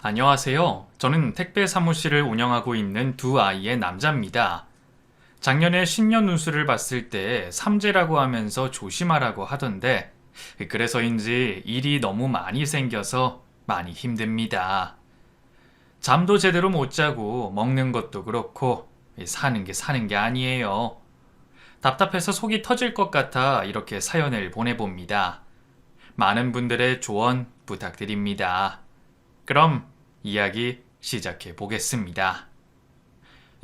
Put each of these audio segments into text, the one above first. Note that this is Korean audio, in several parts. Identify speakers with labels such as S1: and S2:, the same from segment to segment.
S1: 안녕하세요. 저는 택배 사무실을 운영하고 있는 두 아이의 남자입니다. 작년에 신년 운수를 봤을 때 삼재라고 하면서 조심하라고 하던데, 그래서인지 일이 너무 많이 생겨서 많이 힘듭니다. 잠도 제대로 못 자고 먹는 것도 그렇고 사는 게 아니에요. 답답해서 속이 터질 것 같아 이렇게 사연을 보내봅니다. 많은 분들의 조언 부탁드립니다. 그럼 이야기 시작해 보겠습니다.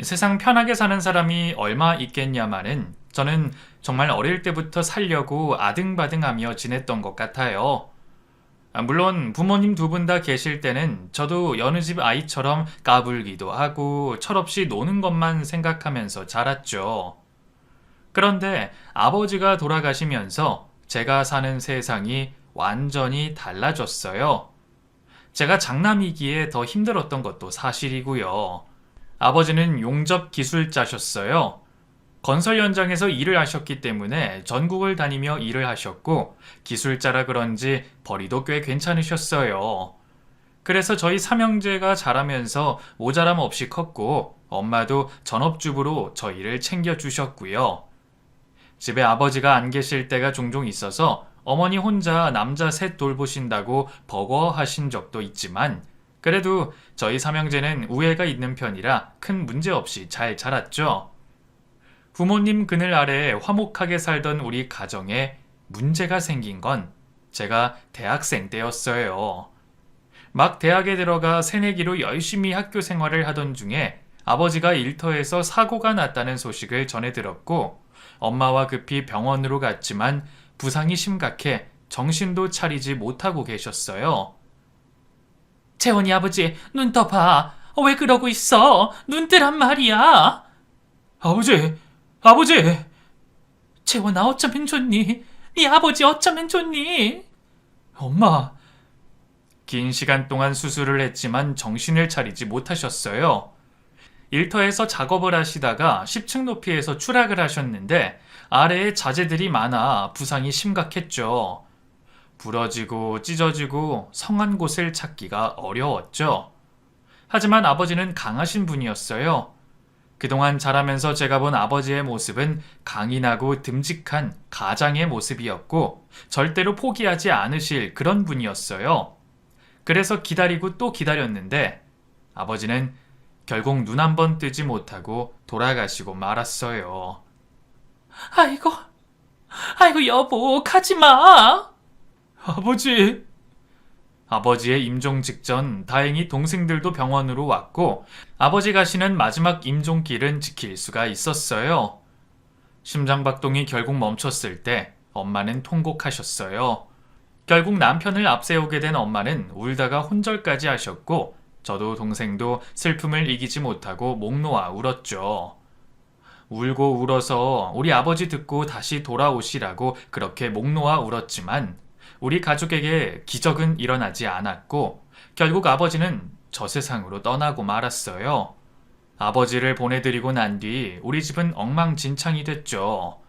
S1: 세상 편하게 사는 사람이 얼마 있겠냐마는 저는 정말 어릴 때부터 살려고 아등바등하며 지냈던 것 같아요. 물론 부모님 두 분 다 계실 때는 저도 여느 집 아이처럼 까불기도 하고 철없이 노는 것만 생각하면서 자랐죠. 그런데 아버지가 돌아가시면서 제가 사는 세상이 완전히 달라졌어요. 제가 장남이기에 더 힘들었던 것도 사실이고요. 아버지는 용접 기술자셨어요. 건설 현장에서 일을 하셨기 때문에 전국을 다니며 일을 하셨고 기술자라 그런지 벌이도 꽤 괜찮으셨어요. 그래서 저희 삼형제가 자라면서 모자람 없이 컸고 엄마도 전업주부로 저희를 챙겨주셨고요. 집에 아버지가 안 계실 때가 종종 있어서 어머니 혼자 남자 셋 돌보신다고 버거워하신 적도 있지만 그래도 저희 삼형제는 우애가 있는 편이라 큰 문제 없이 잘 자랐죠. 부모님 그늘 아래 화목하게 살던 우리 가정에 문제가 생긴 건 제가 대학생 때였어요. 막 대학에 들어가 새내기로 열심히 학교 생활을 하던 중에 아버지가 일터에서 사고가 났다는 소식을 전해 들었고 엄마와 급히 병원으로 갔지만 부상이 심각해 정신도 차리지 못하고 계셨어요. 재원이 아버지, 눈 떠봐. 왜 그러고 있어? 눈 뜨란 말이야. 아버지! 재원아, 어쩌면 좋니? 네 아버지 어쩌면 좋니? 엄마. 긴 시간 동안 수술을 했지만 정신을 차리지 못하셨어요. 일터에서 작업을 하시다가 10층 높이에서 추락을 하셨는데 아래에 자재들이 많아 부상이 심각했죠. 부러지고 찢어지고 성한 곳을 찾기가 어려웠죠. 하지만 아버지는 강하신 분이었어요. 그동안 자라면서 제가 본 아버지의 모습은 강인하고 듬직한 가장의 모습이었고 절대로 포기하지 않으실 그런 분이었어요. 그래서 기다리고 또 기다렸는데 아버지는 결국 눈 한 번 뜨지 못하고 돌아가시고 말았어요. 아이고 여보, 가지마. 아버지의 임종 직전 다행히 동생들도 병원으로 왔고 아버지 가시는 마지막 임종길은 지킬 수가 있었어요. 심장박동이 결국 멈췄을 때 엄마는 통곡하셨어요. 결국 남편을 앞세우게 된 엄마는 울다가 혼절까지 하셨고 저도 동생도 슬픔을 이기지 못하고 목 놓아 울었죠. 울고 울어서 우리 아버지 듣고 다시 돌아오시라고 그렇게 목 놓아 울었지만 우리 가족에게 기적은 일어나지 않았고 결국 아버지는 저 세상으로 떠나고 말았어요. 아버지를 보내드리고 난 뒤 우리 집은 엉망진창이 됐죠.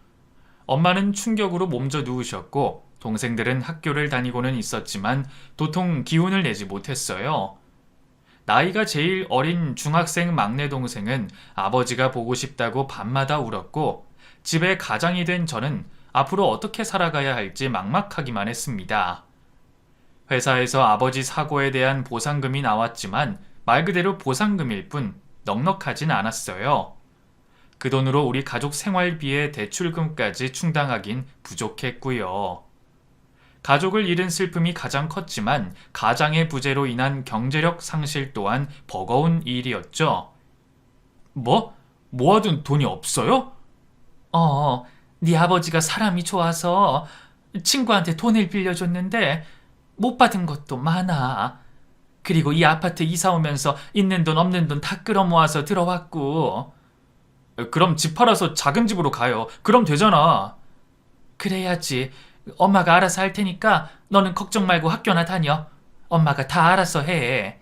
S1: 엄마는 충격으로 몸져 누우셨고 동생들은 학교를 다니고는 있었지만 도통 기운을 내지 못했어요. 나이가 제일 어린 중학생 막내 동생은 아버지가 보고 싶다고 밤마다 울었고 집의 가장이 된 저는 앞으로 어떻게 살아가야 할지 막막하기만 했습니다. 회사에서 아버지 사고에 대한 보상금이 나왔지만 말 그대로 보상금일 뿐 넉넉하진 않았어요. 그 돈으로 우리 가족 생활비에 대출금까지 충당하긴 부족했고요. 가족을 잃은 슬픔이 가장 컸지만 가장의 부재로 인한 경제력 상실 또한 버거운 일이었죠. 뭐? 모아둔 돈이 없어요? 네 아버지가 사람이 좋아서 친구한테 돈을 빌려줬는데 못 받은 것도 많아. 그리고 이 아파트 이사 오면서 있는 돈 없는 돈 다 끌어모아서 들어왔고. 그럼 집 팔아서 작은 집으로 가요. 그럼 되잖아. 그래야지. 엄마가 알아서 할 테니까 너는 걱정 말고 학교나 다녀. 엄마가 다 알아서 해.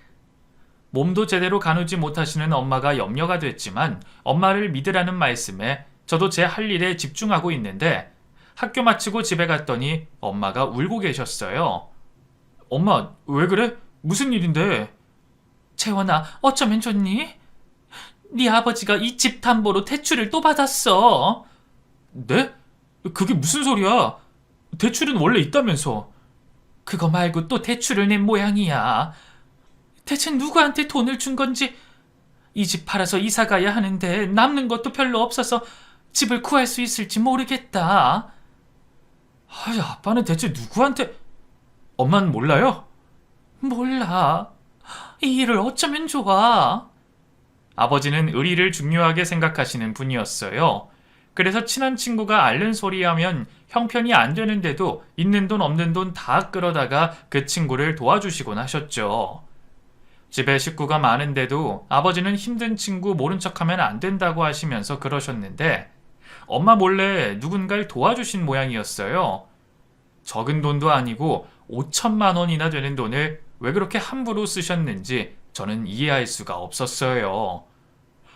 S1: 몸도 제대로 가누지 못하시는 엄마가 염려가 됐지만 엄마를 믿으라는 말씀에 저도 제 할 일에 집중하고 있는데 학교 마치고 집에 갔더니 엄마가 울고 계셨어요. 엄마, 왜 그래? 무슨 일인데?
S2: 재원아, 어쩌면 좋니? 네 아버지가 이 집 담보로 대출을 또 받았어.
S1: 네? 그게 무슨 소리야? 대출은 원래 있다면서.
S2: 그거 말고 또 대출을 낸 모양이야. 대체 누구한테 돈을 준 건지. 이 집 팔아서 이사 가야 하는데 남는 것도 별로 없어서 집을 구할 수 있을지 모르겠다.
S1: 아빠는 대체 누구한테... 엄마는 몰라요?
S2: 몰라. 이 일을 어쩌면 좋아.
S1: 아버지는 의리를 중요하게 생각하시는 분이었어요. 그래서 친한 친구가 앓는 소리 하면 형편이 안 되는데도 있는 돈 없는 돈 다 끌어다가 그 친구를 도와주시곤 하셨죠. 집에 식구가 많은데도 아버지는 힘든 친구 모른 척하면 안 된다고 하시면서 그러셨는데 엄마 몰래 누군가를 도와주신 모양이었어요. 적은 돈도 아니고 5천만 원이나 되는 돈을 왜 그렇게 함부로 쓰셨는지 저는 이해할 수가 없었어요.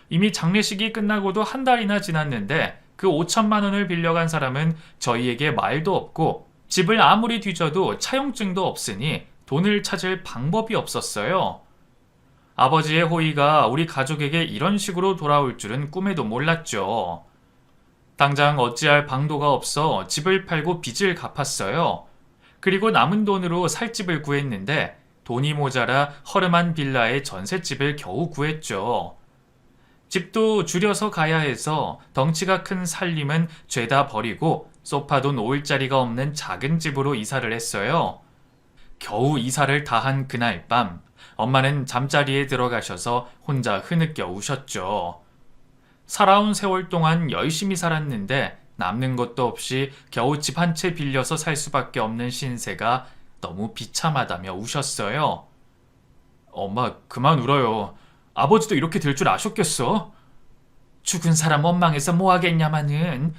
S1: 이미 장례식이 끝나고도 한 달이나 지났는데 그 5천만 원을 빌려간 사람은 저희에게 말도 없고 집을 아무리 뒤져도 차용증도 없으니 돈을 찾을 방법이 없었어요. 아버지의 호의가 우리 가족에게 이런 식으로 돌아올 줄은 꿈에도 몰랐죠. 당장 어찌할 방도가 없어 집을 팔고 빚을 갚았어요. 그리고 남은 돈으로 살 집을 구했는데 돈이 모자라 허름한 빌라에 전셋집을 겨우 구했죠. 집도 줄여서 가야 해서 덩치가 큰 살림은 죄다 버리고 소파도 놓을 자리가 없는 작은 집으로 이사를 했어요. 겨우 이사를 다 한 그날 밤 엄마는 잠자리에 들어가셔서 혼자 흐느껴 우셨죠. 살아온 세월 동안 열심히 살았는데 남는 것도 없이 겨우 집 한 채 빌려서 살 수밖에 없는 신세가 너무 비참하다며 우셨어요. 엄마, 그만 울어요. 아버지도 이렇게 될 줄 아셨겠어?
S2: 죽은 사람 원망해서 뭐 하겠냐마는.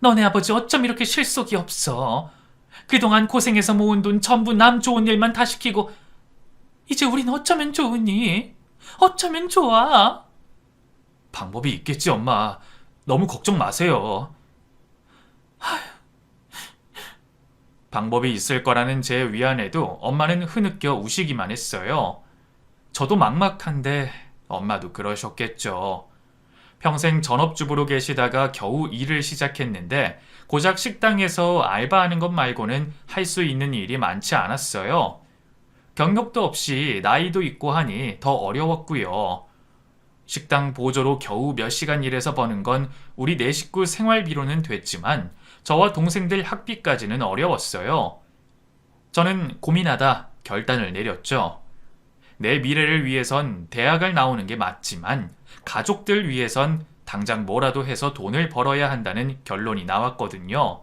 S2: 너네 아버지 어쩜 이렇게 실속이 없어. 그동안 고생해서 모은 돈 전부 남 좋은 일만 다 시키고 이제 우린 어쩌면 좋으니? 어쩌면 좋아?
S1: 방법이 있겠지, 엄마. 너무 걱정 마세요. 방법이 있을 거라는 제 위안에도 엄마는 흐느껴 우시기만 했어요. 저도 막막한데 엄마도 그러셨겠죠. 평생 전업주부로 계시다가 겨우 일을 시작했는데 고작 식당에서 알바하는 것 말고는 할 수 있는 일이 많지 않았어요. 경력도 없이 나이도 있고 하니 더 어려웠고요. 식당 보조로 겨우 몇 시간 일해서 버는 건 우리 네 식구 생활비로는 됐지만 저와 동생들 학비까지는 어려웠어요. 저는 고민하다 결단을 내렸죠. 내 미래를 위해선 대학을 나오는 게 맞지만 가족들 위해선 당장 뭐라도 해서 돈을 벌어야 한다는 결론이 나왔거든요.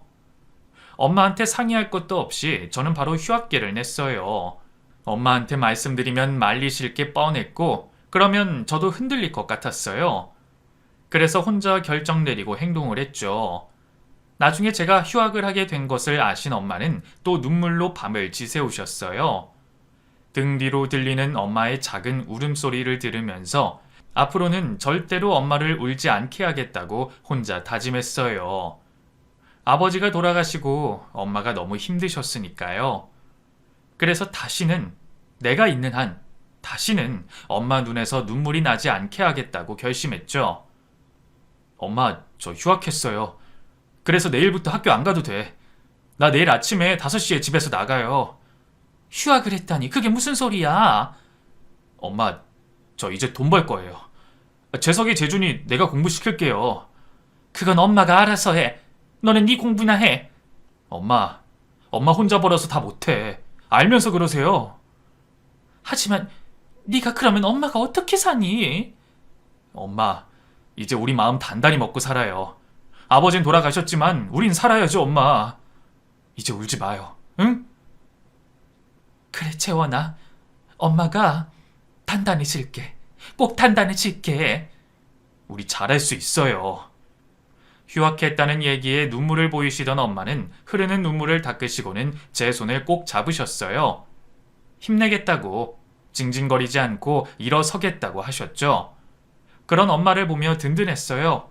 S1: 엄마한테 상의할 것도 없이 저는 바로 휴학계를 냈어요. 엄마한테 말씀드리면 말리실 게 뻔했고 그러면 저도 흔들릴 것 같았어요. 그래서 혼자 결정 내리고 행동을 했죠. 나중에 제가 휴학을 하게 된 것을 아신 엄마는 또 눈물로 밤을 지새우셨어요. 등 뒤로 들리는 엄마의 작은 울음소리를 들으면서 앞으로는 절대로 엄마를 울지 않게 하겠다고 혼자 다짐했어요. 아버지가 돌아가시고 엄마가 너무 힘드셨으니까요. 그래서 다시는 내가 있는 한 다시는 엄마 눈에서 눈물이 나지 않게 하겠다고 결심했죠. 엄마, 저 휴학했어요. 그래서 내일부터 학교 안 가도 돼. 나 내일 아침에 5시에 집에서 나가요.
S2: 휴학을 했다니 그게 무슨 소리야?
S1: 엄마, 저 이제 돈 벌 거예요. 재석이 재준이 내가 공부시킬게요.
S2: 그건 엄마가 알아서 해. 너는 네 공부나 해.
S1: 엄마 혼자 벌어서 다 못해. 알면서 그러세요.
S2: 하지만 네가 그러면 엄마가 어떻게 사니?
S1: 엄마, 이제 우리 마음 단단히 먹고 살아요. 아버진 돌아가셨지만 우린 살아야죠, 엄마. 이제 울지 마요, 응?
S2: 그래, 재원아. 엄마가 단단해질게. 꼭 단단해질게.
S1: 우리 잘할 수 있어요. 휴학했다는 얘기에 눈물을 보이시던 엄마는 흐르는 눈물을 닦으시고는 제 손을 꼭 잡으셨어요. 힘내겠다고, 징징거리지 않고 일어서겠다고 하셨죠. 그런 엄마를 보며 든든했어요.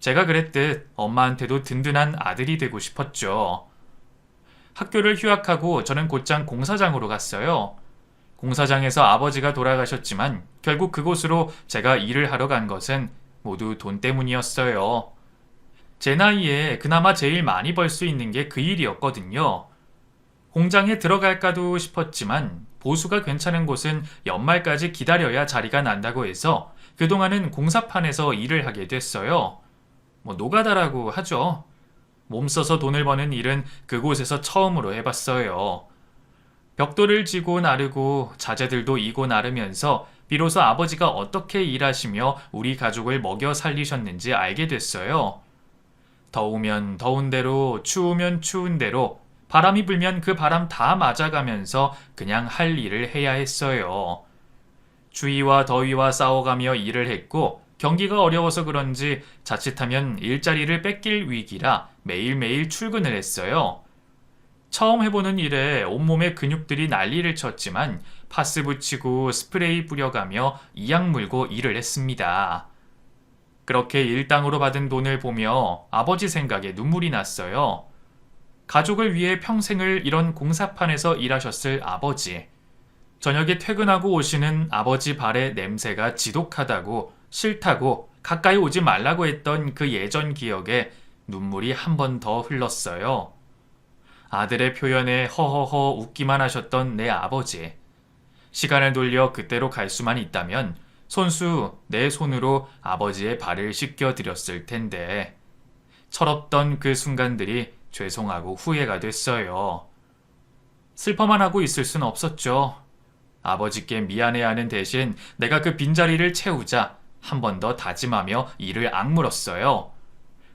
S1: 제가 그랬듯 엄마한테도 든든한 아들이 되고 싶었죠. 학교를 휴학하고 저는 곧장 공사장으로 갔어요. 공사장에서 아버지가 돌아가셨지만 결국 그곳으로 제가 일을 하러 간 것은 모두 돈 때문이었어요. 제 나이에 그나마 제일 많이 벌 수 있는 게 그 일이었거든요. 공장에 들어갈까도 싶었지만 보수가 괜찮은 곳은 연말까지 기다려야 자리가 난다고 해서 그동안은 공사판에서 일을 하게 됐어요. 노가다라고 하죠. 몸 써서 돈을 버는 일은 그곳에서 처음으로 해봤어요. 벽돌을 지고 나르고 자재들도 이고 나르면서 비로소 아버지가 어떻게 일하시며 우리 가족을 먹여 살리셨는지 알게 됐어요. 더우면 더운 대로, 추우면 추운 대로, 바람이 불면 그 바람 다 맞아가면서 그냥 할 일을 해야 했어요. 추위와 더위와 싸워가며 일을 했고 경기가 어려워서 그런지 자칫하면 일자리를 뺏길 위기라 매일매일 출근을 했어요. 처음 해보는 일에 온몸에 근육들이 난리를 쳤지만 파스 붙이고 스프레이 뿌려가며 이악 물고 일을 했습니다. 그렇게 일당으로 받은 돈을 보며 아버지 생각에 눈물이 났어요. 가족을 위해 평생을 이런 공사판에서 일하셨을 아버지. 저녁에 퇴근하고 오시는 아버지 발의 냄새가 지독하다고, 싫다고, 가까이 오지 말라고 했던 그 예전 기억에 눈물이 한 번 더 흘렀어요. 아들의 표현에 허허허 웃기만 하셨던 내 아버지. 시간을 돌려 그때로 갈 수만 있다면 손수 내 손으로 아버지의 발을 씻겨드렸을 텐데 철없던 그 순간들이 죄송하고 후회가 됐어요. 슬퍼만 하고 있을 순 없었죠. 아버지께 미안해하는 대신 내가 그 빈자리를 채우자 한 번 더 다짐하며 일을 악물었어요.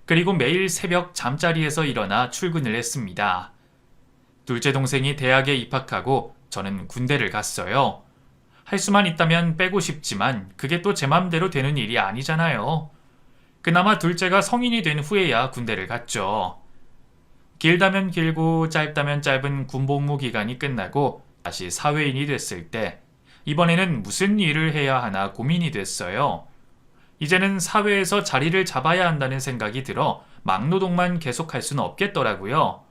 S1: 그리고 매일 새벽 잠자리에서 일어나 출근을 했습니다. 둘째 동생이 대학에 입학하고 저는 군대를 갔어요. 할 수만 있다면 빼고 싶지만 그게 또 제 맘대로 되는 일이 아니잖아요. 그나마 둘째가 성인이 된 후에야 군대를 갔죠. 길다면 길고 짧다면 짧은 군복무 기간이 끝나고 다시 사회인이 됐을 때 이번에는 무슨 일을 해야 하나 고민이 됐어요. 이제는 사회에서 자리를 잡아야 한다는 생각이 들어 막노동만 계속할 수는 없겠더라고요.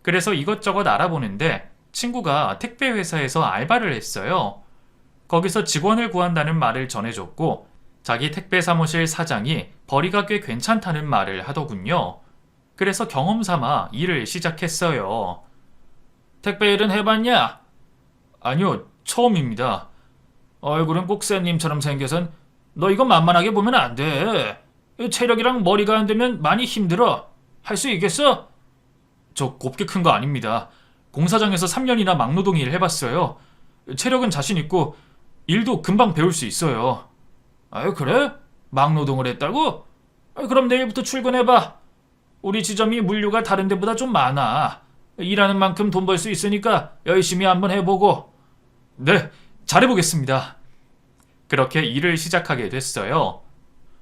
S1: 그래서 이것저것 알아보는데 친구가 택배 회사에서 알바를 했어요. 거기서 직원을 구한다는 말을 전해줬고 자기 택배 사무실 사장이 벌이가 꽤 괜찮다는 말을 하더군요. 그래서 경험 삼아 일을 시작했어요. 택배 일은 해봤냐? 아니요, 처음입니다. 얼굴은 꼭 쌤님처럼 생겨선 너 이거 만만하게 보면 안 돼. 체력이랑 머리가 안 되면 많이 힘들어. 할 수 있겠어? 저 곱게 큰 거 아닙니다. 공사장에서 3년이나 막노동 일 해봤어요. 체력은 자신 있고 일도 금방 배울 수 있어요. 아유 그래? 막노동을 했다고? 그럼 내일부터 출근해봐. 우리 지점이 물류가 다른 데보다 좀 많아. 일하는 만큼 돈 벌 수 있으니까 열심히 한번 해보고. 네, 잘해보겠습니다. 그렇게 일을 시작하게 됐어요.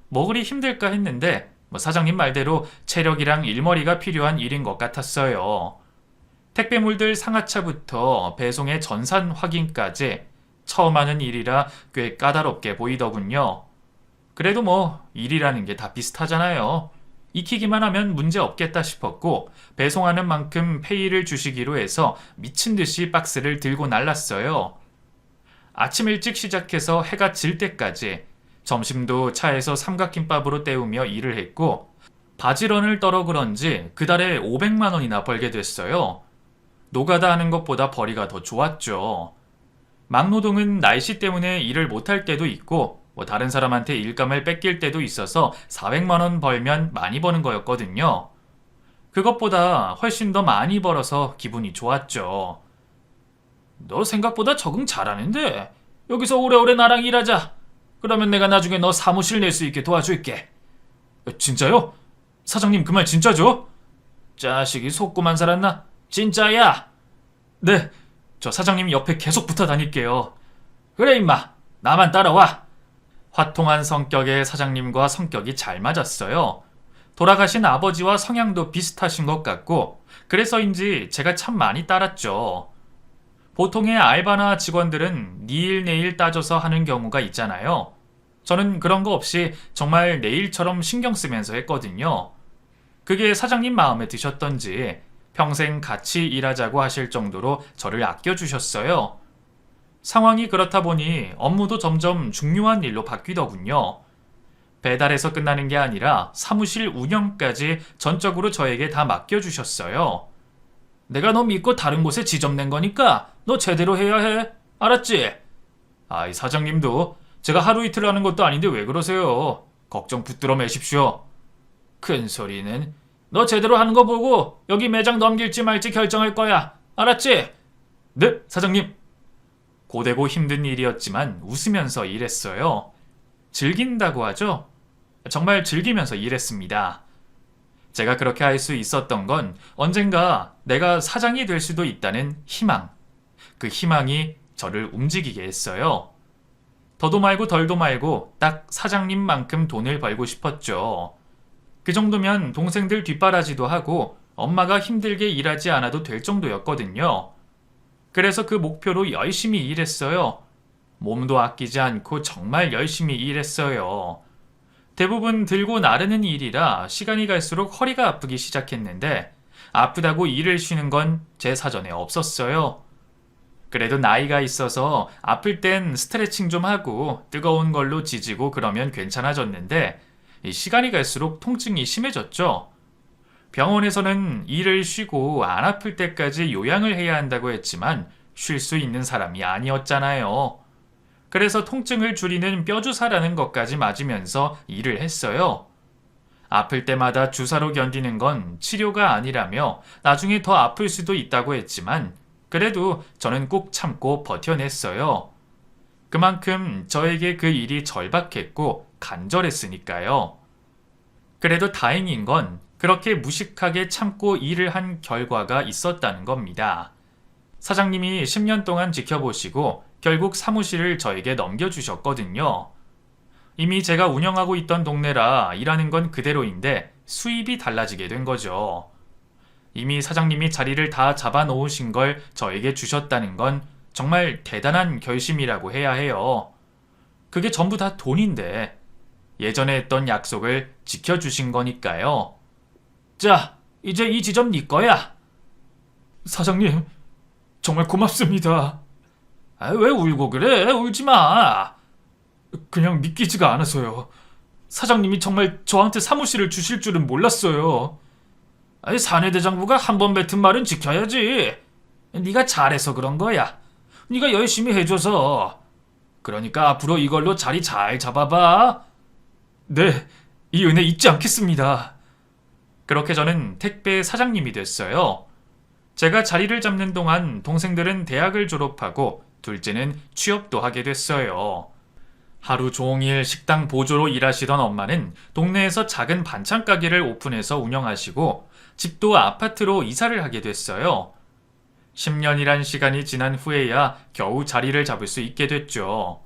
S1: 뭐 그리 힘들까 했는데 사장님 말대로 체력이랑 일머리가 필요한 일인 것 같았어요. 택배물들 상하차부터 배송의 전산 확인까지 처음 하는 일이라 꽤 까다롭게 보이더군요. 그래도 일이라는 게 다 비슷하잖아요. 익히기만 하면 문제 없겠다 싶었고 배송하는 만큼 페이를 주시기로 해서 미친 듯이 박스를 들고 날랐어요. 아침 일찍 시작해서 해가 질 때까지 점심도 차에서 삼각김밥으로 때우며 일을 했고 바지런을 떨어 그런지 그달에 500만 원이나 벌게 됐어요. 노가다 하는 것보다 벌이가 더 좋았죠. 막노동은 날씨 때문에 일을 못할 때도 있고 다른 사람한테 일감을 뺏길 때도 있어서 400만 원 벌면 많이 버는 거였거든요. 그것보다 훨씬 더 많이 벌어서 기분이 좋았죠. 너 생각보다 적응 잘하는데 여기서 오래오래 나랑 일하자. 그러면 내가 나중에 너 사무실 낼 수 있게 도와줄게. 진짜요? 사장님 그 말 진짜죠? 자식이 속고만 살았나? 진짜야. 네, 저 사장님 옆에 계속 붙어 다닐게요. 그래 임마, 나만 따라와. 화통한 성격의 사장님과 성격이 잘 맞았어요. 돌아가신 아버지와 성향도 비슷하신 것 같고 그래서인지 제가 참 많이 따랐죠. 보통의 알바나 직원들은 니일 내일 따져서 하는 경우가 있잖아요. 저는 그런 거 없이 정말 내일처럼 신경 쓰면서 했거든요. 그게 사장님 마음에 드셨던지 평생 같이 일하자고 하실 정도로 저를 아껴주셨어요. 상황이 그렇다 보니 업무도 점점 중요한 일로 바뀌더군요. 배달에서 끝나는 게 아니라 사무실 운영까지 전적으로 저에게 다 맡겨주셨어요. 내가 너 믿고 다른 곳에 지점 낸 거니까 너 제대로 해야 해. 알았지? 아이, 사장님도 제가 하루 이틀 하는 것도 아닌데 왜 그러세요? 걱정 붙들어 매십시오. 큰 소리는. 너 제대로 하는 거 보고 여기 매장 넘길지 말지 결정할 거야. 알았지? 네, 사장님. 고되고 힘든 일이었지만 웃으면서 일했어요. 즐긴다고 하죠? 정말 즐기면서 일했습니다. 제가 그렇게 할 수 있었던 건 언젠가 내가 사장이 될 수도 있다는 희망. 그 희망이 저를 움직이게 했어요. 더도 말고 덜도 말고 딱 사장님만큼 돈을 벌고 싶었죠. 그 정도면 동생들 뒷바라지도 하고 엄마가 힘들게 일하지 않아도 될 정도였거든요. 그래서 그 목표로 열심히 일했어요. 몸도 아끼지 않고 정말 열심히 일했어요. 대부분 들고 나르는 일이라 시간이 갈수록 허리가 아프기 시작했는데 아프다고 일을 쉬는 건 제 사전에 없었어요. 그래도 나이가 있어서 아플 땐 스트레칭 좀 하고 뜨거운 걸로 지지고 그러면 괜찮아졌는데 시간이 갈수록 통증이 심해졌죠. 병원에서는 일을 쉬고 안 아플 때까지 요양을 해야 한다고 했지만 쉴 수 있는 사람이 아니었잖아요. 그래서 통증을 줄이는 뼈주사라는 것까지 맞으면서 일을 했어요. 아플 때마다 주사로 견디는 건 치료가 아니라며 나중에 더 아플 수도 있다고 했지만 그래도 저는 꾹 참고 버텨냈어요. 그만큼 저에게 그 일이 절박했고 간절했으니까요. 그래도 다행인 건 그렇게 무식하게 참고 일을 한 결과가 있었다는 겁니다. 사장님이 10년 동안 지켜보시고 결국 사무실을 저에게 넘겨주셨거든요. 이미 제가 운영하고 있던 동네라 일하는 건 그대로인데 수입이 달라지게 된 거죠. 이미 사장님이 자리를 다 잡아놓으신 걸 저에게 주셨다는 건 정말 대단한 결심이라고 해야 해요. 그게 전부 다 돈인데 예전에 했던 약속을 지켜주신 거니까요. 자, 이제 이 지점 네 거야. 사장님, 정말 고맙습니다. 왜 울고 그래? 울지 마. 그냥 믿기지가 않아서요. 사장님이 정말 저한테 사무실을 주실 줄은 몰랐어요. 사내대장부가 한 번 뱉은 말은 지켜야지. 네가 잘해서 그런 거야. 네가 열심히 해줘서. 그러니까 앞으로 이걸로 자리 잘 잡아봐. 네, 이 은혜 잊지 않겠습니다. 그렇게 저는 택배 사장님이 됐어요. 제가 자리를 잡는 동안 동생들은 대학을 졸업하고 둘째는 취업도 하게 됐어요. 하루 종일 식당 보조로 일하시던 엄마는 동네에서 작은 반찬 가게를 오픈해서 운영하시고 집도 아파트로 이사를 하게 됐어요. 10년이란 시간이 지난 후에야 겨우 자리를 잡을 수 있게 됐죠.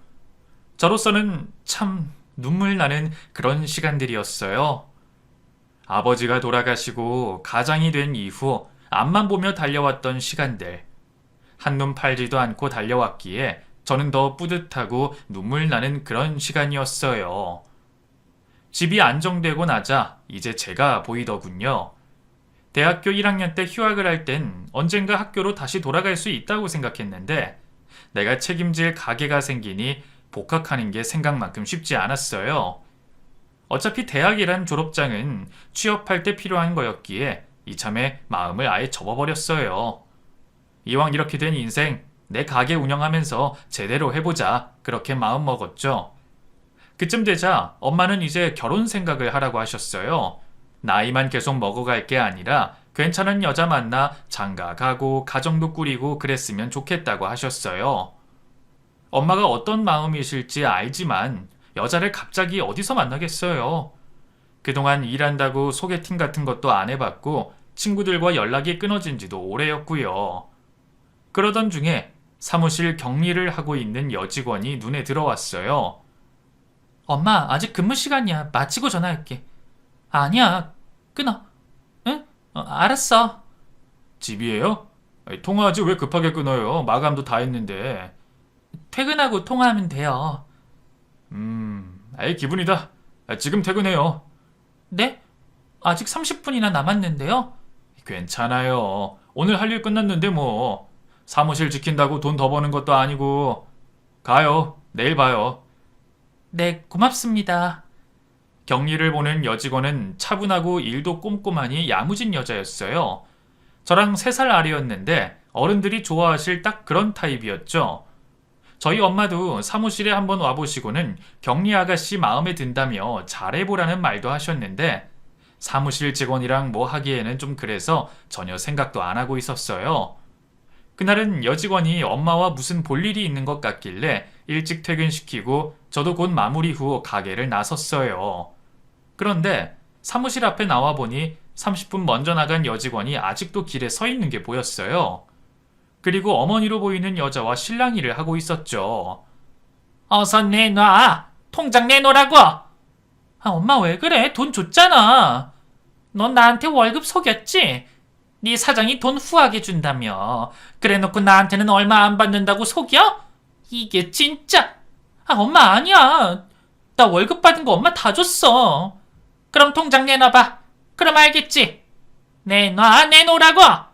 S1: 저로서는 참 눈물 나는 그런 시간들이었어요. 아버지가 돌아가시고 가장이 된 이후 앞만 보며 달려왔던 시간들. 한눈 팔지도 않고 달려왔기에 저는 더 뿌듯하고 눈물 나는 그런 시간이었어요. 집이 안정되고 나자 이제 제가 보이더군요. 대학교 1학년 때 휴학을 할 땐 언젠가 학교로 다시 돌아갈 수 있다고 생각했는데 내가 책임질 가게가 생기니 복학하는 게 생각만큼 쉽지 않았어요. 어차피 대학이란 졸업장은 취업할 때 필요한 거였기에 이참에 마음을 아예 접어버렸어요. 이왕 이렇게 된 인생 내 가게 운영하면서 제대로 해보자 그렇게 마음먹었죠. 그쯤 되자 엄마는 이제 결혼 생각을 하라고 하셨어요. 나이만 계속 먹어갈 게 아니라 괜찮은 여자 만나 장가 가고 가정도 꾸리고 그랬으면 좋겠다고 하셨어요. 엄마가 어떤 마음이실지 알지만 여자를 갑자기 어디서 만나겠어요. 그동안 일한다고 소개팅 같은 것도 안 해봤고 친구들과 연락이 끊어진 지도 오래였고요. 그러던 중에 사무실 격리를 하고 있는 여직원이 눈에 들어왔어요.
S2: 엄마, 아직 근무 시간이야. 마치고 전화할게. 아니야, 끊어. 응? 알았어.
S1: 집이에요? 통화하지 왜 급하게 끊어요? 마감도 다 했는데.
S2: 퇴근하고 통화하면 돼요.
S1: 기분이다. 지금 퇴근해요.
S2: 네? 아직 30분이나 남았는데요?
S1: 괜찮아요. 오늘 할 일 끝났는데 뭐. 사무실 지킨다고 돈 더 버는 것도 아니고 가요. 내일 봐요.
S2: 네, 고맙습니다.
S1: 격리를 보는 여직원은 차분하고 일도 꼼꼼하니 야무진 여자였어요. 저랑 3살 아래였는데 어른들이 좋아하실 딱 그런 타입이었죠. 저희 엄마도 사무실에 한번 와보시고는 격리 아가씨 마음에 든다며 잘해보라는 말도 하셨는데 사무실 직원이랑 뭐 하기에는 좀 그래서 전혀 생각도 안 하고 있었어요. 그날은 여직원이 엄마와 무슨 볼 일이 있는 것 같길래 일찍 퇴근시키고 저도 곧 마무리 후 가게를 나섰어요. 그런데 사무실 앞에 나와 보니 30분 먼저 나간 여직원이 아직도 길에 서 있는 게 보였어요. 그리고 어머니로 보이는 여자와 실랑이를 하고 있었죠.
S2: 어서 내놔. 통장 내놓으라고. 엄마 왜 그래? 돈 줬잖아. 넌 나한테 월급 속였지? 네 사장이 돈 후하게 준다며. 그래놓고 나한테는 얼마 안 받는다고 속여? 이게 진짜. 엄마 아니야. 나 월급 받은 거 엄마 다 줬어. 그럼 통장 내놔봐. 그럼 알겠지? 내놓으라고.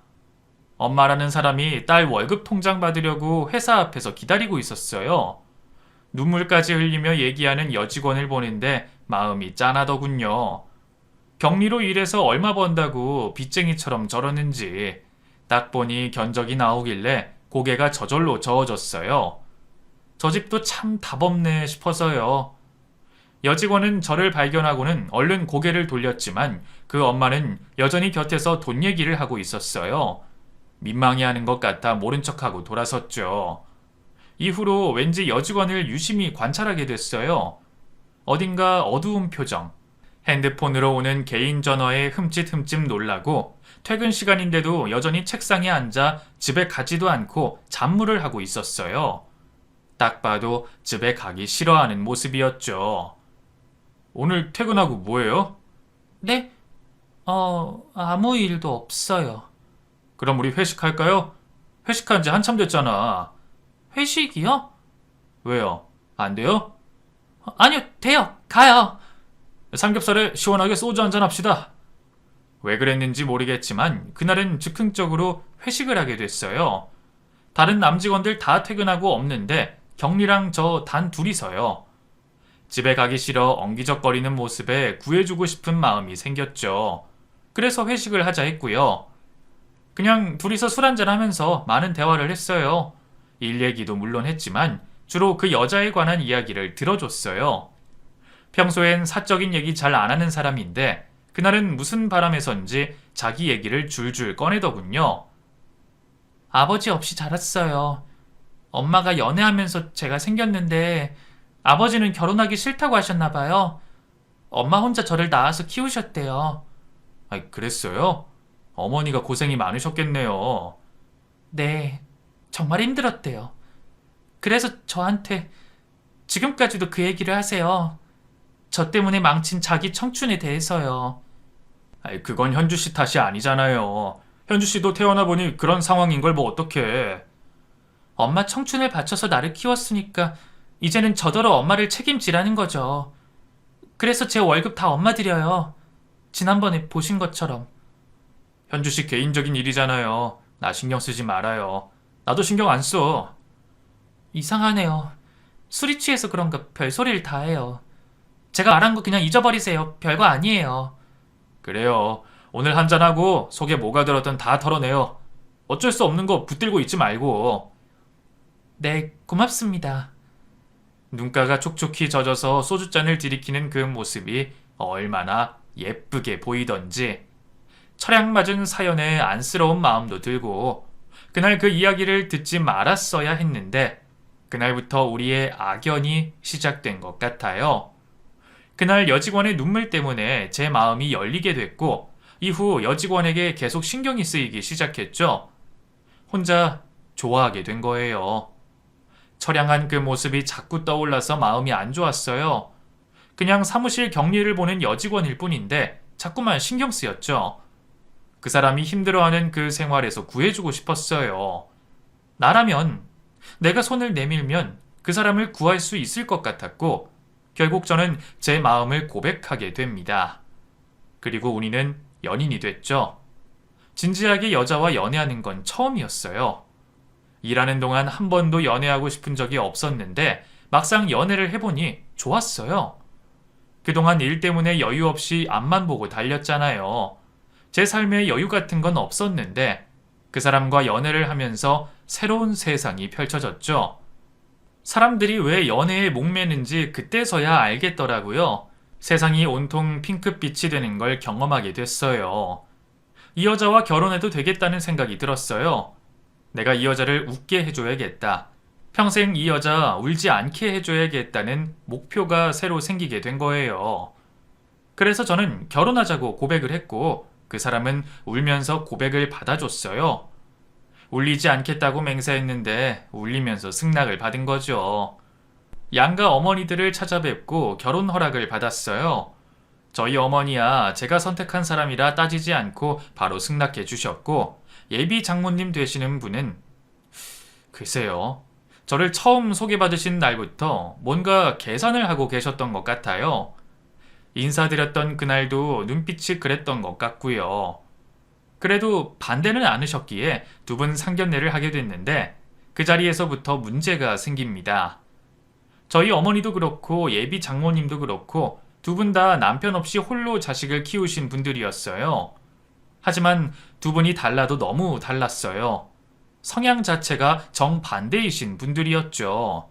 S1: 엄마라는 사람이 딸 월급 통장 받으려고 회사 앞에서 기다리고 있었어요. 눈물까지 흘리며 얘기하는 여직원을 보는데 마음이 짠하더군요. 격리로 일해서 얼마 번다고 빚쟁이처럼 저러는지 딱 보니 견적이 나오길래 고개가 저절로 저어졌어요. 저 집도 참 답없네 싶어서요. 여직원은 저를 발견하고는 얼른 고개를 돌렸지만 그 엄마는 여전히 곁에서 돈 얘기를 하고 있었어요. 민망해하는 것 같아 모른 척하고 돌아섰죠. 이후로 왠지 여직원을 유심히 관찰하게 됐어요. 어딘가 어두운 표정, 핸드폰으로 오는 개인 전화에 흠칫흠칫 놀라고 퇴근 시간인데도 여전히 책상에 앉아 집에 가지도 않고 잡무를 하고 있었어요. 딱 봐도 집에 가기 싫어하는 모습이었죠. 오늘 퇴근하고 뭐해요?
S2: 네? 아무 일도 없어요.
S1: 그럼 우리 회식할까요? 회식한 지 한참 됐잖아.
S2: 회식이요?
S1: 왜요? 안 돼요?
S2: 아니요, 돼요. 가요.
S1: 삼겹살에 시원하게 소주 한잔 합시다. 왜 그랬는지 모르겠지만 그날은 즉흥적으로 회식을 하게 됐어요. 다른 남직원들 다 퇴근하고 없는데 경리랑 저 단 둘이서요. 집에 가기 싫어 엉기적거리는 모습에 구해주고 싶은 마음이 생겼죠. 그래서 회식을 하자 했고요. 그냥 둘이서 술 한잔 하면서 많은 대화를 했어요. 일 얘기도 물론 했지만 주로 그 여자에 관한 이야기를 들어줬어요. 평소엔 사적인 얘기 잘 안 하는 사람인데 그날은 무슨 바람에선지 자기 얘기를 줄줄 꺼내더군요.
S2: 아버지 없이 자랐어요. 엄마가 연애하면서 제가 생겼는데 아버지는 결혼하기 싫다고 하셨나 봐요. 엄마 혼자 저를 낳아서 키우셨대요.
S1: 아이, 그랬어요? 어머니가 고생이 많으셨겠네요.
S2: 네, 정말 힘들었대요. 그래서 저한테 지금까지도 그 얘기를 하세요. 저 때문에 망친 자기 청춘에 대해서요.
S1: 아이, 그건 현주 씨 탓이 아니잖아요. 현주 씨도 태어나 보니 그런 상황인 걸 뭐 어떡해.
S2: 엄마 청춘을 바쳐서 나를 키웠으니까 이제는 저더러 엄마를 책임지라는 거죠. 그래서 제 월급 다 엄마 드려요. 지난번에 보신 것처럼.
S1: 현주 씨 개인적인 일이잖아요. 나 신경 쓰지 말아요. 나도 신경 안 써.
S2: 이상하네요. 술이 취해서 그런가 별소리를 다 해요. 제가 말한 거 그냥 잊어버리세요. 별거 아니에요.
S1: 그래요. 오늘 한잔하고 속에 뭐가 들었든 다 털어내요. 어쩔 수 없는 거 붙들고 있지 말고.
S2: 네, 고맙습니다.
S1: 눈가가 촉촉히 젖어서 소주잔을 들이키는 그 모습이 얼마나 예쁘게 보이던지 철양 맞은 사연에 안쓰러운 마음도 들고 그날 그 이야기를 듣지 말았어야 했는데 그날부터 우리의 악연이 시작된 것 같아요. 그날 여직원의 눈물 때문에 제 마음이 열리게 됐고 이후 여직원에게 계속 신경이 쓰이기 시작했죠. 혼자 좋아하게 된 거예요. 처량한 그 모습이 자꾸 떠올라서 마음이 안 좋았어요. 그냥 사무실 격리를 보는 여직원일 뿐인데 자꾸만 신경 쓰였죠. 그 사람이 힘들어하는 그 생활에서 구해주고 싶었어요. 나라면 내가 손을 내밀면 그 사람을 구할 수 있을 것 같았고 결국 저는 제 마음을 고백하게 됩니다. 그리고 우리는 연인이 됐죠. 진지하게 여자와 연애하는 건 처음이었어요. 일하는 동안 한 번도 연애하고 싶은 적이 없었는데 막상 연애를 해보니 좋았어요. 그동안 일 때문에 여유 없이 앞만 보고 달렸잖아요. 제 삶에 여유 같은 건 없었는데 그 사람과 연애를 하면서 새로운 세상이 펼쳐졌죠. 사람들이 왜 연애에 목매는지 그때서야 알겠더라고요. 세상이 온통 핑크빛이 되는 걸 경험하게 됐어요. 이 여자와 결혼해도 되겠다는 생각이 들었어요. 내가 이 여자를 웃게 해줘야겠다. 평생 이 여자 울지 않게 해줘야겠다는 목표가 새로 생기게 된 거예요. 그래서 저는 결혼하자고 고백을 했고 그 사람은 울면서 고백을 받아줬어요. 울리지 않겠다고 맹세했는데 울리면서 승낙을 받은 거죠. 양가 어머니들을 찾아뵙고 결혼 허락을 받았어요. 저희 어머니야 제가 선택한 사람이라 따지지 않고 바로 승낙해 주셨고 예비 장모님 되시는 분은 글쎄요. 저를 처음 소개받으신 날부터 뭔가 계산을 하고 계셨던 것 같아요. 인사드렸던 그날도 눈빛이 그랬던 것 같고요. 그래도 반대는 않으셨기에 두 분 상견례를 하게 됐는데 그 자리에서부터 문제가 생깁니다. 저희 어머니도 그렇고 예비 장모님도 그렇고 두 분 다 남편 없이 홀로 자식을 키우신 분들이었어요. 하지만 두 분이 달라도 너무 달랐어요. 성향 자체가 정반대이신 분들이었죠.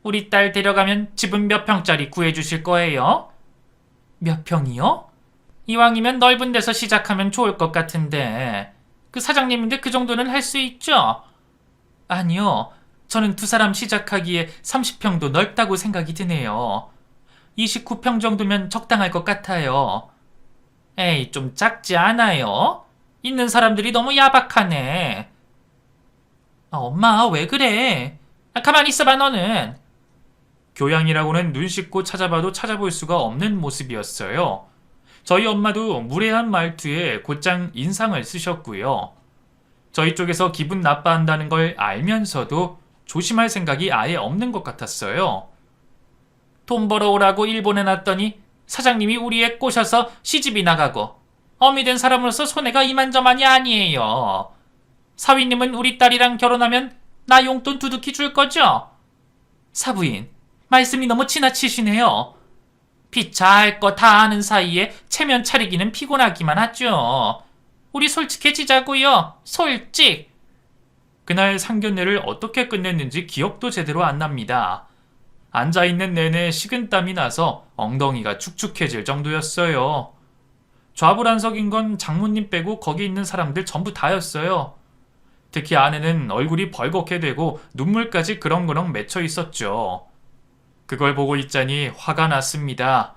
S2: 우리 딸 데려가면 집은 몇 평짜리 구해주실 거예요? 몇 평이요? 이왕이면 넓은 데서 시작하면 좋을 것 같은데 그 사장님인데 그 정도는 할 수 있죠? 아니요. 저는 두 사람 시작하기에 30평도 넓다고 생각이 드네요. 29평 정도면 적당할 것 같아요. 에이, 좀 작지 않아요? 있는 사람들이 너무 야박하네. 엄마, 왜 그래? 가만히 있어봐, 너는.
S1: 교양이라고는 눈 씻고 찾아봐도 찾아볼 수가 없는 모습이었어요. 저희 엄마도 무례한 말투에 곧장 인상을 쓰셨고요. 저희 쪽에서 기분 나빠한다는 걸 알면서도 조심할 생각이 아예 없는 것 같았어요.
S2: 돈 벌어오라고 일본에 놨더니 사장님이 우리 애 꼬셔서 시집이 나가고 어미 된 사람으로서 손해가 이만저만이 아니에요. 사위님은 우리 딸이랑 결혼하면 나 용돈 두둑히 줄 거죠? 사부인, 말씀이 너무 지나치시네요. 피차할 거 다 아는 사이에 체면 차리기는 피곤하기만 하죠. 우리 솔직해지자고요. 솔직.
S1: 그날 상견례를 어떻게 끝냈는지 기억도 제대로 안 납니다. 앉아있는 내내 식은땀이 나서 엉덩이가 축축해질 정도였어요. 좌불안석인 건 장모님 빼고 거기 있는 사람들 전부 다였어요. 특히 아내는 얼굴이 벌겋게 되고 눈물까지 그렁그렁 맺혀 있었죠. 그걸 보고 있자니 화가 났습니다.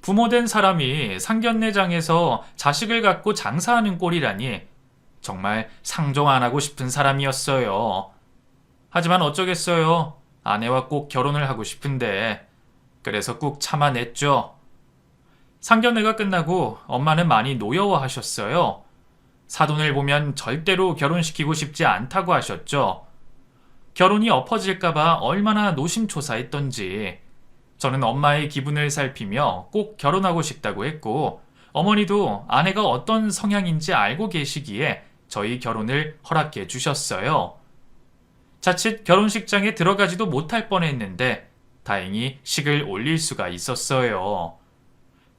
S1: 부모된 사람이 상견례장에서 자식을 갖고 장사하는 꼴이라니 정말 상종 안 하고 싶은 사람이었어요. 하지만 어쩌겠어요. 아내와 꼭 결혼을 하고 싶은데 그래서 꾹 참아냈죠. 상견례가 끝나고 엄마는 많이 노여워하셨어요. 사돈을 보면 절대로 결혼시키고 싶지 않다고 하셨죠. 결혼이 엎어질까봐 얼마나 노심초사했던지. 저는 엄마의 기분을 살피며 꼭 결혼하고 싶다고 했고 어머니도 아내가 어떤 성향인지 알고 계시기에 저희 결혼을 허락해 주셨어요. 자칫 결혼식장에 들어가지도 못할 뻔했는데 다행히 식을 올릴 수가 있었어요.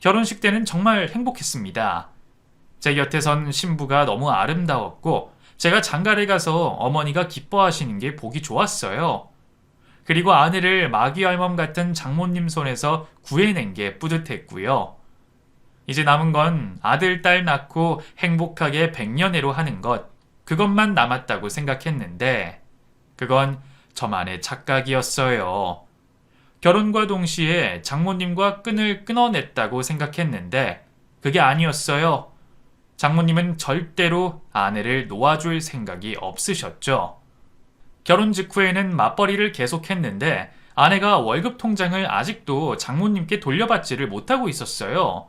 S1: 결혼식 때는 정말 행복했습니다. 제 곁에 선 신부가 너무 아름다웠고 제가 장가를 가서 어머니가 기뻐하시는 게 보기 좋았어요. 그리고 아내를 마귀알몸 같은 장모님 손에서 구해낸 게 뿌듯했고요. 이제 남은 건 아들, 딸 낳고 행복하게 백년해로 하는 것, 그것만 남았다고 생각했는데 그건 저만의 착각이었어요. 결혼과 동시에 장모님과 끈을 끊어냈다고 생각했는데 그게 아니었어요. 장모님은 절대로 아내를 놓아줄 생각이 없으셨죠. 결혼 직후에는 맞벌이를 계속했는데 아내가 월급 통장을 아직도 장모님께 돌려받지를 못하고 있었어요.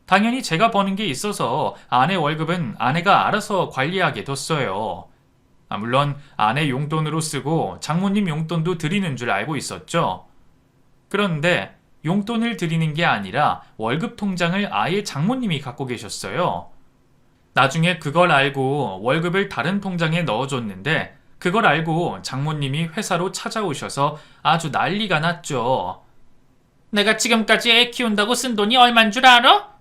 S1: 당연히 제가 버는 게 있어서 아내 월급은 아내가 알아서 관리하게 뒀어요. 물론 아내 용돈으로 쓰고 장모님 용돈도 드리는 줄 알고 있었죠. 그런데 용돈을 드리는 게 아니라 월급 통장을 아예 장모님이 갖고 계셨어요. 나중에 그걸 알고 월급을 다른 통장에 넣어줬는데 그걸 알고 장모님이 회사로 찾아오셔서 아주 난리가 났죠.
S2: 내가 지금까지 애 키운다고 쓴 돈이 얼만 줄 알아?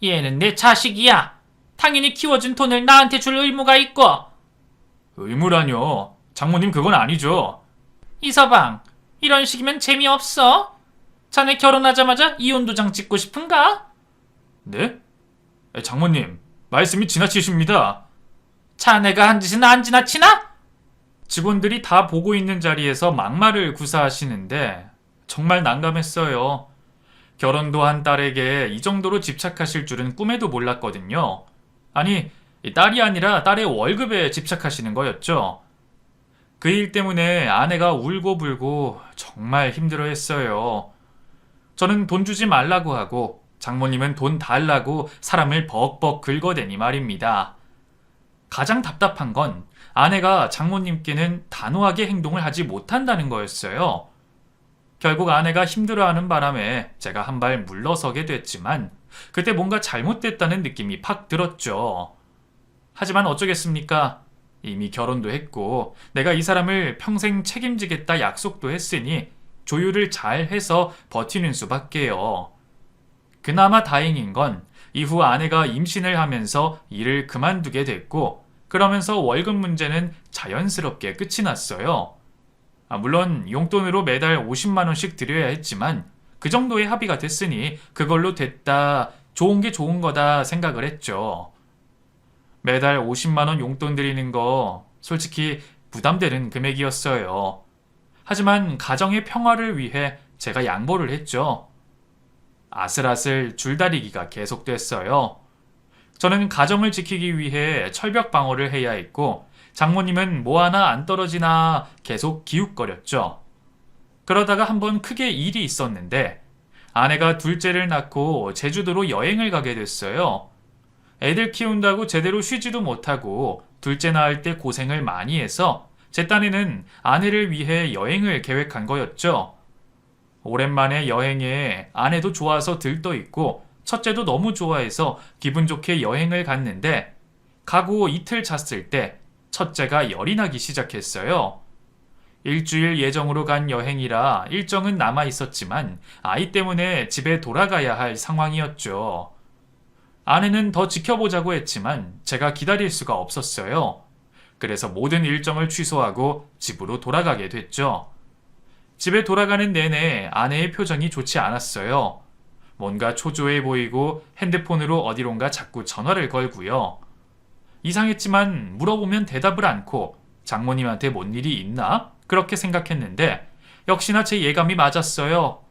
S2: 얘는 내 자식이야. 당연히 키워준 돈을 나한테 줄 의무가 있고.
S1: 의무라뇨. 장모님 그건 아니죠.
S2: 이서방, 이런 식이면 재미없어? 자네 결혼하자마자 이혼도장 찍고 싶은가?
S1: 네? 장모님, 말씀이 지나치십니다.
S2: 자네가 한 짓은 안 지나치나?
S1: 직원들이 다 보고 있는 자리에서 막말을 구사하시는데 정말 난감했어요. 결혼도 한 딸에게 이 정도로 집착하실 줄은 꿈에도 몰랐거든요. 아니, 딸이 아니라 딸의 월급에 집착하시는 거였죠. 그 일 때문에 아내가 울고불고 정말 힘들어했어요. 저는 돈 주지 말라고 하고 장모님은 돈 달라고 사람을 벅벅 긁어대니 말입니다. 가장 답답한 건 아내가 장모님께는 단호하게 행동을 하지 못한다는 거였어요. 결국 아내가 힘들어하는 바람에 제가 한 발 물러서게 됐지만 그때 뭔가 잘못됐다는 느낌이 팍 들었죠. 하지만 어쩌겠습니까? 이미 결혼도 했고 내가 이 사람을 평생 책임지겠다 약속도 했으니 조율을 잘 해서 버티는 수밖에요. 그나마 다행인 건 이후 아내가 임신을 하면서 일을 그만두게 됐고 그러면서 월급 문제는 자연스럽게 끝이 났어요. 물론 용돈으로 매달 50만 원씩 드려야 했지만 그 정도의 합의가 됐으니 그걸로 됐다, 좋은 게 좋은 거다 생각을 했죠. 매달 50만 원 용돈 드리는 거 솔직히 부담되는 금액이었어요. 하지만 가정의 평화를 위해 제가 양보를 했죠. 아슬아슬 줄다리기가 계속됐어요. 저는 가정을 지키기 위해 철벽 방어를 해야 했고 장모님은 뭐 하나 안 떨어지나 계속 기웃거렸죠. 그러다가 한번 크게 일이 있었는데 아내가 둘째를 낳고 제주도로 여행을 가게 됐어요. 애들 키운다고 제대로 쉬지도 못하고 둘째 낳을 때 고생을 많이 해서 제 딴에는 아내를 위해 여행을 계획한 거였죠. 오랜만에 여행에 아내도 좋아서 들떠있고 첫째도 너무 좋아해서 기분 좋게 여행을 갔는데 가고 이틀 잤을 때 첫째가 열이 나기 시작했어요. 일주일 예정으로 간 여행이라 일정은 남아 있었지만 아이 때문에 집에 돌아가야 할 상황이었죠. 아내는 더 지켜보자고 했지만 제가 기다릴 수가 없었어요. 그래서 모든 일정을 취소하고 집으로 돌아가게 됐죠. 집에 돌아가는 내내 아내의 표정이 좋지 않았어요. 뭔가 초조해 보이고 핸드폰으로 어디론가 자꾸 전화를 걸고요. 이상했지만 물어보면 대답을 않고 장모님한테 뭔 일이 있나? 그렇게 생각했는데 역시나 제 예감이 맞았어요.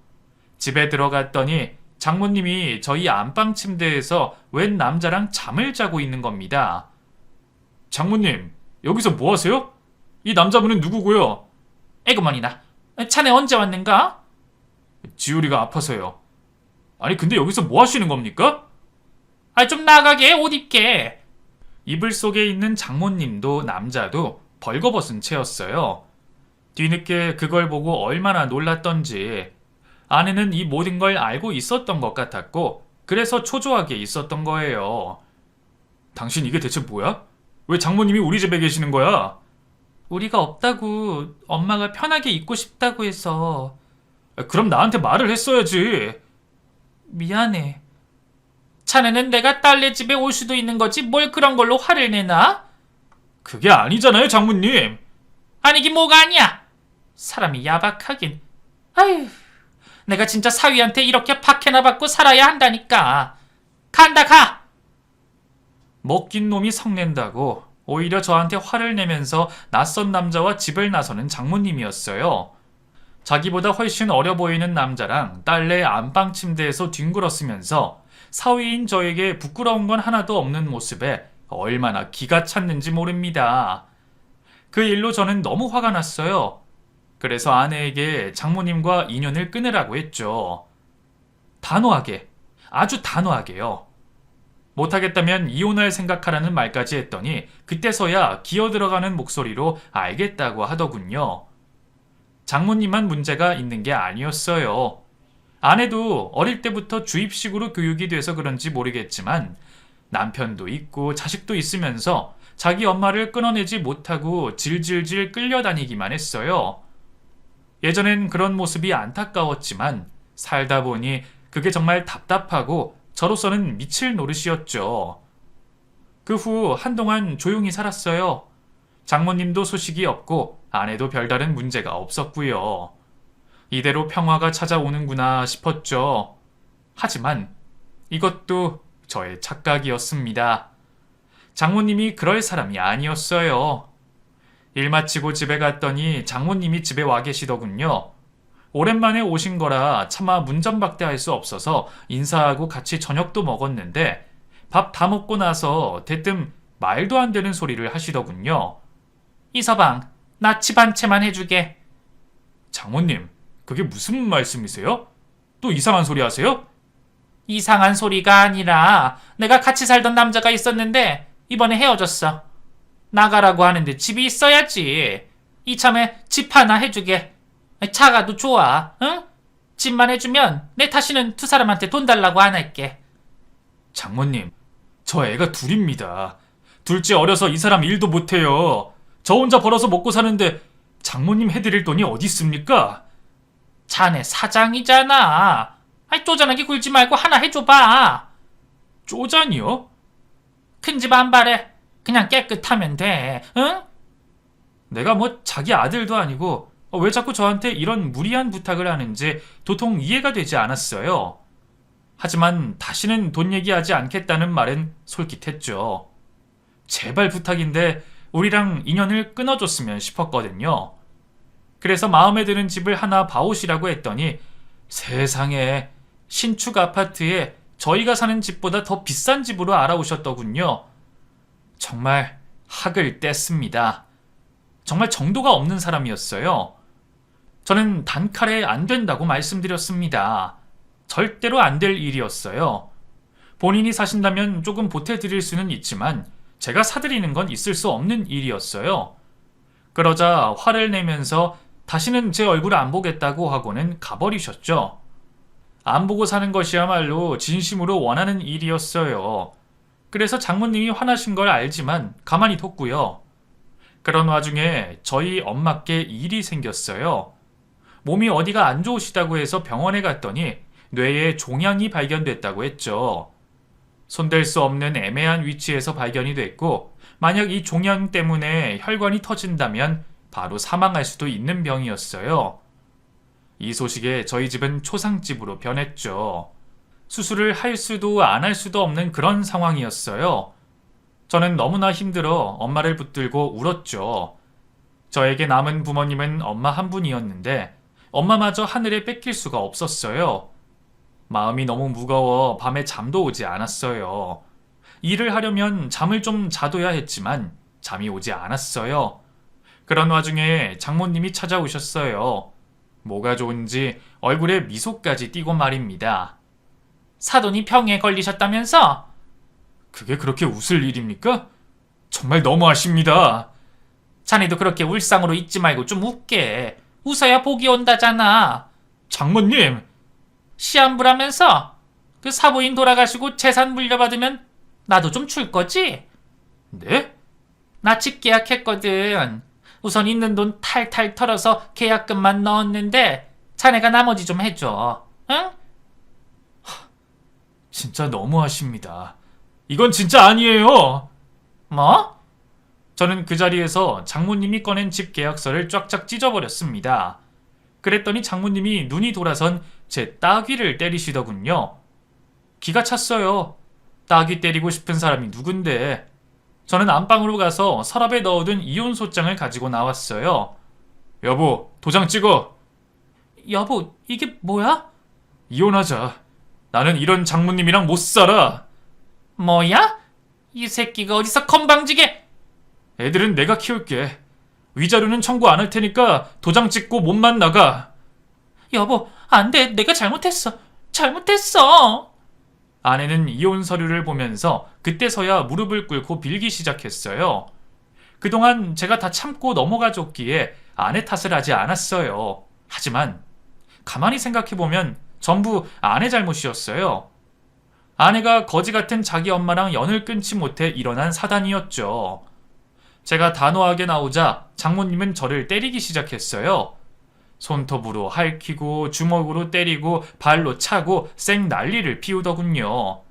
S1: 집에 들어갔더니 장모님이 저희 안방 침대에서 웬 남자랑 잠을 자고 있는 겁니다. 장모님, 여기서 뭐 하세요? 이 남자분은 누구고요?
S2: 에그머니나, 자네 언제 왔는가?
S1: 지우리가 아파서요. 아니 근데 여기서 뭐 하시는 겁니까?
S2: 좀 나가게, 옷 입게.
S1: 이불 속에 있는 장모님도 남자도 벌거벗은 채였어요. 뒤늦게 그걸 보고 얼마나 놀랐던지 아내는 이 모든 걸 알고 있었던 것 같았고 그래서 초조하게 있었던 거예요. 당신 이게 대체 뭐야? 왜 장모님이 우리 집에 계시는 거야?
S2: 우리가 없다고 엄마가 편하게 있고 싶다고 해서.
S1: 그럼 나한테 말을 했어야지.
S2: 미안해. 자네는 내가 딸네 집에 올 수도 있는 거지 뭘 그런 걸로 화를 내나?
S1: 그게 아니잖아요, 장모님.
S2: 아니긴 뭐가 아니야. 사람이 야박하긴. 아휴, 내가 진짜 사위한테 이렇게 박해나 받고 살아야 한다니까. 간다, 가!
S1: 먹긴 놈이 성낸다고 오히려 저한테 화를 내면서 낯선 남자와 집을 나서는 장모님이었어요. 자기보다 훨씬 어려 보이는 남자랑 딸내 안방 침대에서 뒹굴었으면서 사위인 저에게 부끄러운 건 하나도 없는 모습에 얼마나 기가 찼는지 모릅니다. 그 일로 저는 너무 화가 났어요. 그래서 아내에게 장모님과 인연을 끊으라고 했죠. 단호하게, 아주 단호하게요. 못하겠다면 이혼할 생각하라는 말까지 했더니 그때서야 기어들어가는 목소리로 알겠다고 하더군요. 장모님만 문제가 있는 게 아니었어요. 아내도 어릴 때부터 주입식으로 교육이 돼서 그런지 모르겠지만 남편도 있고 자식도 있으면서 자기 엄마를 끊어내지 못하고 질질질 끌려다니기만 했어요. 예전엔 그런 모습이 안타까웠지만 살다 보니 그게 정말 답답하고 저로서는 미칠 노릇이었죠. 그 후 한동안 조용히 살았어요. 장모님도 소식이 없고 아내도 별다른 문제가 없었고요. 이대로 평화가 찾아오는구나 싶었죠. 하지만 이것도 저의 착각이었습니다. 장모님이 그럴 사람이 아니었어요. 일 마치고 집에 갔더니 장모님이 집에 와 계시더군요. 오랜만에 오신 거라 차마 문전박대할 수 없어서 인사하고 같이 저녁도 먹었는데 밥 다 먹고 나서 대뜸 말도 안 되는 소리를 하시더군요.
S2: 이서방, 나 집 한 채만 해주게.
S1: 장모님, 그게 무슨 말씀이세요? 또 이상한 소리 하세요?
S2: 이상한 소리가 아니라 내가 같이 살던 남자가 있었는데 이번에 헤어졌어. 나가라고 하는데 집이 있어야지. 이참에 집 하나 해주게. 차가도 좋아, 응? 집만 해주면 내 다시는 두 사람한테 돈 달라고 안 할게.
S1: 장모님, 저 애가 둘입니다. 둘째 어려서 이 사람 일도 못해요. 저 혼자 벌어서 먹고 사는데 장모님 해드릴 돈이 어디 있습니까?
S2: 자네 사장이잖아. 쪼잔하게 굴지 말고 하나 해줘봐.
S1: 쪼잔이요?
S2: 큰 집 안 바래. 그냥 깨끗하면 돼, 응?
S1: 내가 뭐 자기 아들도 아니고 왜 자꾸 저한테 이런 무리한 부탁을 하는지 도통 이해가 되지 않았어요. 하지만 다시는 돈 얘기하지 않겠다는 말은 솔깃했죠. 제발 부탁인데 우리랑 인연을 끊어줬으면 싶었거든요. 그래서 마음에 드는 집을 하나 봐오시라고 했더니 세상에 신축 아파트에 저희가 사는 집보다 더 비싼 집으로 알아오셨더군요. 정말 학을 뗐습니다. 정말 정도가 없는 사람이었어요. 저는 단칼에 안 된다고 말씀드렸습니다. 절대로 안 될 일이었어요. 본인이 사신다면 조금 보태드릴 수는 있지만 제가 사드리는 건 있을 수 없는 일이었어요. 그러자 화를 내면서 다시는 제 얼굴 안 보겠다고 하고는 가버리셨죠. 안 보고 사는 것이야말로 진심으로 원하는 일이었어요. 그래서 장모님이 화나신 걸 알지만 가만히 뒀고요. 그런 와중에 저희 엄마께 일이 생겼어요. 몸이 어디가 안 좋으시다고 해서 병원에 갔더니 뇌에 종양이 발견됐다고 했죠. 손댈 수 없는 애매한 위치에서 발견이 됐고 만약 이 종양 때문에 혈관이 터진다면 바로 사망할 수도 있는 병이었어요. 이 소식에 저희 집은 초상집으로 변했죠. 수술을 할 수도 안 할 수도 없는 그런 상황이었어요. 저는 너무나 힘들어 엄마를 붙들고 울었죠. 저에게 남은 부모님은 엄마 한 분이었는데 엄마마저 하늘에 뺏길 수가 없었어요. 마음이 너무 무거워 밤에 잠도 오지 않았어요. 일을 하려면 잠을 좀 자둬야 했지만 잠이 오지 않았어요. 그런 와중에 장모님이 찾아오셨어요. 뭐가 좋은지 얼굴에 미소까지 띠고 말입니다.
S2: 사돈이 병에 걸리셨다면서?
S1: 그게 그렇게 웃을 일입니까? 정말 너무하십니다.
S2: 자네도 그렇게 울상으로 있지 말고 좀 웃게. 웃어야 복이 온다잖아.
S1: 장모님!
S2: 시한부라면서? 그 사부인 돌아가시고 재산 물려받으면 나도 좀 줄 거지?
S1: 네?
S2: 나 집 계약했거든. 우선 있는 돈 탈탈 털어서 계약금만 넣었는데 자네가 나머지 좀 해줘. 응?
S1: 진짜 너무하십니다. 이건 진짜 아니에요.
S2: 뭐?
S1: 저는 그 자리에서 장모님이 꺼낸 집 계약서를 쫙쫙 찢어버렸습니다. 그랬더니 장모님이 눈이 돌아선 제 따귀를 때리시더군요. 기가 찼어요. 따귀 때리고 싶은 사람이 누군데. 저는 안방으로 가서 서랍에 넣어둔 이혼소장을 가지고 나왔어요. 여보, 도장 찍어.
S2: 여보, 이게 뭐야?
S1: 이혼하자. 나는 이런 장모님이랑 못 살아.
S2: 뭐야? 이 새끼가 어디서 건방지게.
S1: 애들은 내가 키울게. 위자료는 청구 안 할 테니까 도장 찍고 몸만 나가.
S2: 여보, 안 돼. 내가 잘못했어. 잘못했어.
S1: 아내는 이혼 서류를 보면서 그때서야 무릎을 꿇고 빌기 시작했어요. 그동안 제가 다 참고 넘어가줬기에 아내 탓을 하지 않았어요. 하지만 가만히 생각해보면 전부 아내 잘못이었어요. 아내가 거지 같은 자기 엄마랑 연을 끊지 못해 일어난 사단이었죠. 제가 단호하게 나오자 장모님은 저를 때리기 시작했어요. 손톱으로 핥히고 주먹으로 때리고 발로 차고 쌩 난리를 피우더군요.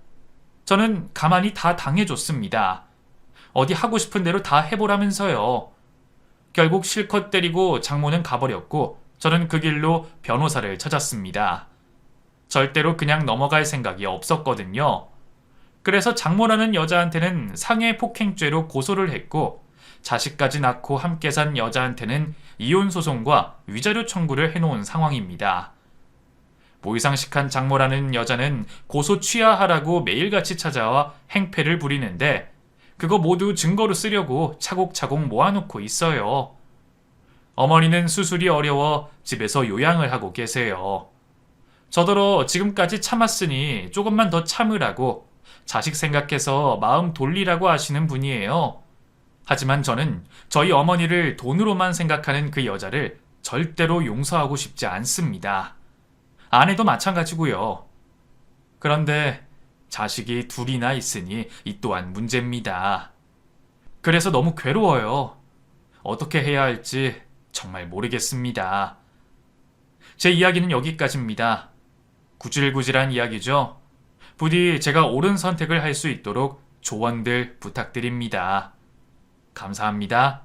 S1: 저는 가만히 다 당해줬습니다. 어디 하고 싶은 대로 다 해보라면서요. 결국 실컷 때리고 장모는 가버렸고 저는 그 길로 변호사를 찾았습니다. 절대로 그냥 넘어갈 생각이 없었거든요. 그래서 장모라는 여자한테는 상해 폭행죄로 고소를 했고 자식까지 낳고 함께 산 여자한테는 이혼 소송과 위자료 청구를 해놓은 상황입니다. 모의상식한 장모라는 여자는 고소 취하하라고 매일같이 찾아와 행패를 부리는데 그거 모두 증거로 쓰려고 차곡차곡 모아놓고 있어요. 어머니는 수술이 어려워 집에서 요양을 하고 계세요. 저더러 지금까지 참았으니 조금만 더 참으라고 자식 생각해서 마음 돌리라고 하시는 분이에요. 하지만 저는 저희 어머니를 돈으로만 생각하는 그 여자를 절대로 용서하고 싶지 않습니다. 아내도 마찬가지고요. 그런데 자식이 둘이나 있으니 이 또한 문제입니다. 그래서 너무 괴로워요. 어떻게 해야 할지 정말 모르겠습니다. 제 이야기는 여기까지입니다. 구질구질한 이야기죠. 부디 제가 옳은 선택을 할 수 있도록 조언들 부탁드립니다. 감사합니다.